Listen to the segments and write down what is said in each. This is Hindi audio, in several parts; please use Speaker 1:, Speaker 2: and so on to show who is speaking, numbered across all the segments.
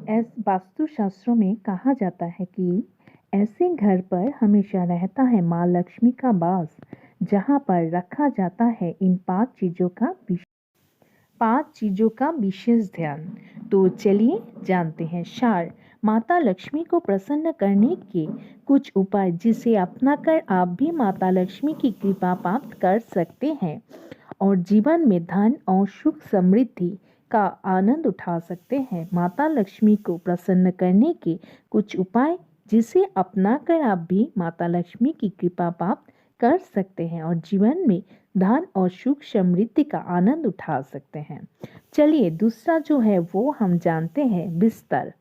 Speaker 1: वास्तुशास्त्रों में कहा जाता है कि ऐसे घर पर हमेशा रहता है माँ लक्ष्मी का वास, जहाँ पर रखा जाता है इन पांच चीजों का विशेष ध्यान। तो चलिए जानते हैं सार माता लक्ष्मी को प्रसन्न करने के कुछ उपाय, जिसे अपनाकर आप भी माता लक्ष्मी की कृपा प्राप्त कर सकते हैं और जीवन में धन और सुख समृद्धि का आनंद उठा सकते हैं। माता लक्ष्मी को प्रसन्न करने के कुछ उपाय, जिसे अपनाकर आप भी माता लक्ष्मी की कृपा प्राप्त कर सकते हैं और जीवन में धन और सुख समृद्धि का आनंद उठा सकते हैं। चलिए दूसरा जो है वो हम जानते हैं बिस्तर।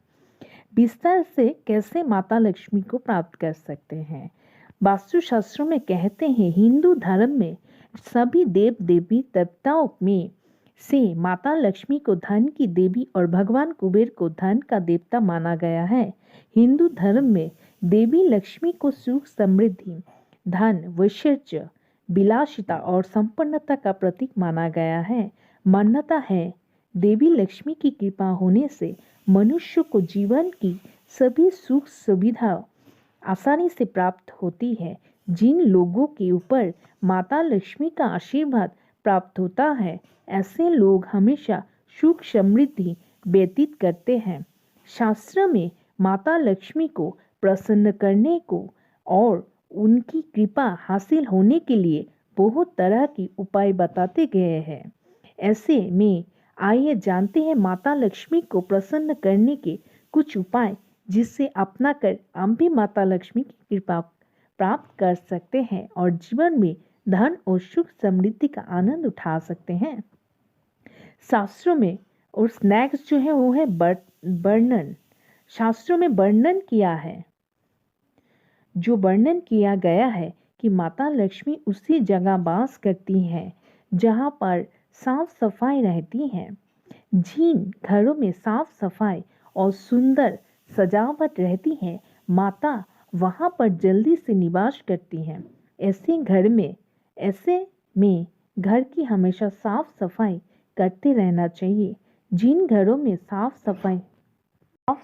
Speaker 1: बिस्तर से कैसे माता लक्ष्मी को प्राप्त कर सकते हैं। वास्तुशास्त्रों में कहते हैं हिंदू धर्म में सभी देव देवी देवताओं में से माता लक्ष्मी को धन की देवी और भगवान कुबेर को धन का देवता माना गया है। हिंदू धर्म में देवी लक्ष्मी को सुख समृद्धि, धन, ऐश्वर्य, विलासिता और संपन्नता का प्रतीक माना गया है। मान्यता है देवी लक्ष्मी की कृपा होने से मनुष्य को जीवन की सभी सुख सुविधा आसानी से प्राप्त होती है। जिन लोगों के ऊपर माता लक्ष्मी का आशीर्वाद प्राप्त होता है, ऐसे लोग हमेशा सुख समृद्धि व्यतीत करते हैं। शास्त्र में माता लक्ष्मी को प्रसन्न करने को और उनकी कृपा हासिल होने के लिए बहुत तरह के उपाय बताते गए हैं। ऐसे में आइए जानते हैं माता लक्ष्मी को प्रसन्न करने के कुछ उपाय, जिससे अपनाकर हम भी माता लक्ष्मी की कृपा प्राप्त कर सकते हैं और जीवन में धन और सुख समृद्धि का आनंद उठा सकते हैं। शास्त्रों में और स्नैक्स जो है वो है वर्णन। शास्त्रों में वर्णन किया है, जो वर्णन किया गया है कि माता लक्ष्मी उसी जगह वास करती हैं जहाँ पर साफ सफाई रहती है। जिन घरों में साफ सफाई और सुंदर सजावट रहती है, माता वहाँ पर जल्दी से निवास करती हैं। ऐसे में घर की हमेशा साफ सफाई करते रहना चाहिए। जिन घरों में साफ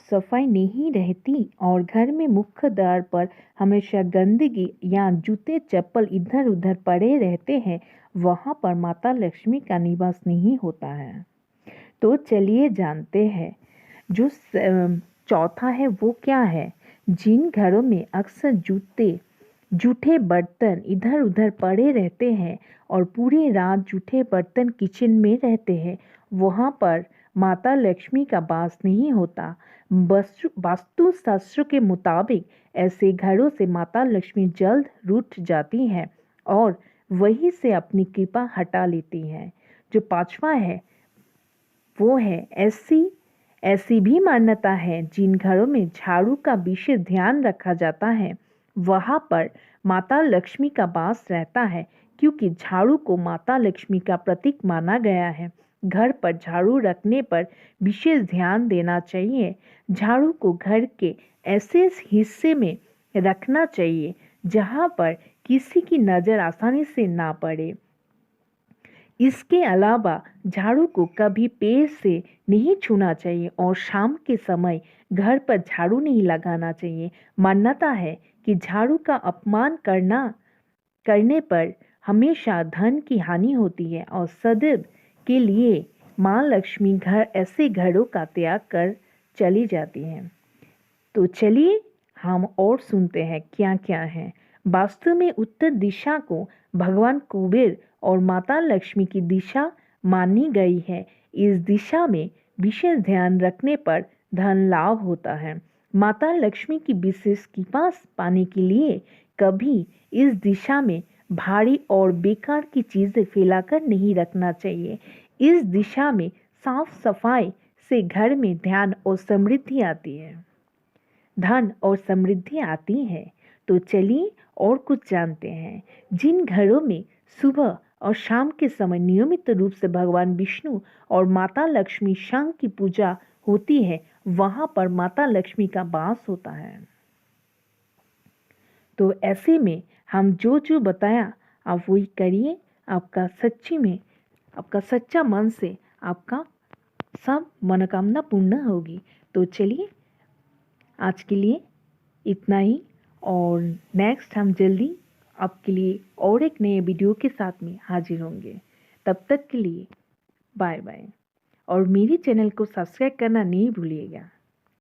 Speaker 1: सफाई नहीं रहती और घर में मुख्य द्वार पर हमेशा गंदगी या जूते चप्पल इधर उधर पड़े रहते हैं, वहाँ पर माता लक्ष्मी का निवास नहीं होता है। तो चलिए जानते हैं जो चौथा है वो क्या है। जिन घरों में अक्सर जूठे बर्तन इधर उधर पड़े रहते हैं और पूरी रात जूठे बर्तन किचन में रहते हैं, वहाँ पर माता लक्ष्मी का वास नहीं होता। वास्तुशास्त्र के मुताबिक ऐसे घरों से माता लक्ष्मी जल्द रूठ जाती हैं और वहीं से अपनी कृपा हटा लेती हैं। जो पांचवा है वो है ऐसी भी मान्यता है जिन घरों में झाड़ू का विशेष ध्यान रखा जाता है, वहाँ पर माता लक्ष्मी का वास रहता है, क्योंकि झाड़ू को माता लक्ष्मी का प्रतीक माना गया है। घर पर झाड़ू रखने पर विशेष ध्यान देना चाहिए। झाड़ू को घर के ऐसे हिस्से में रखना चाहिए जहाँ पर किसी की नज़र आसानी से ना पड़े। इसके अलावा झाड़ू को कभी पैर से नहीं छूना चाहिए और शाम के समय घर पर झाड़ू नहीं लगाना चाहिए। मान्यता है कि झाड़ू का अपमान करने पर हमेशा धन की हानि होती है और सदैव के लिए माँ लक्ष्मी ऐसे घरों का त्याग कर चली जाती हैं। तो चलिए हम और सुनते हैं क्या क्या है। वास्तु में उत्तर दिशा को भगवान कुबेर और माता लक्ष्मी की दिशा मानी गई है। इस दिशा में विशेष ध्यान रखने पर धन लाभ होता है। माता लक्ष्मी की विशेष कृपा पाने के लिए कभी इस दिशा में भारी और बेकार की चीजें फैलाकर नहीं रखना चाहिए। इस दिशा में साफ सफाई से घर में ध्यान और समृद्धि आती है, धन और समृद्धि आती है। तो चलिए और कुछ जानते हैं। जिन घरों में सुबह और शाम के समय नियमित रूप से भगवान विष्णु और माता लक्ष्मी शंख की पूजा होती है, वहां पर माता लक्ष्मी का वास होता है। तो ऐसे में हम जो जो बताया आप वही करिए। आपका सच्चा मन से आपका सब मनोकामना पूर्ण होगी। तो चलिए आज के लिए इतना ही, और नेक्स्ट हम जल्दी आपके लिए और एक नए वीडियो के साथ में हाजिर होंगे। तब तक के लिए बाय बाय, और मेरे चैनल को सब्सक्राइब करना नहीं भूलिएगा।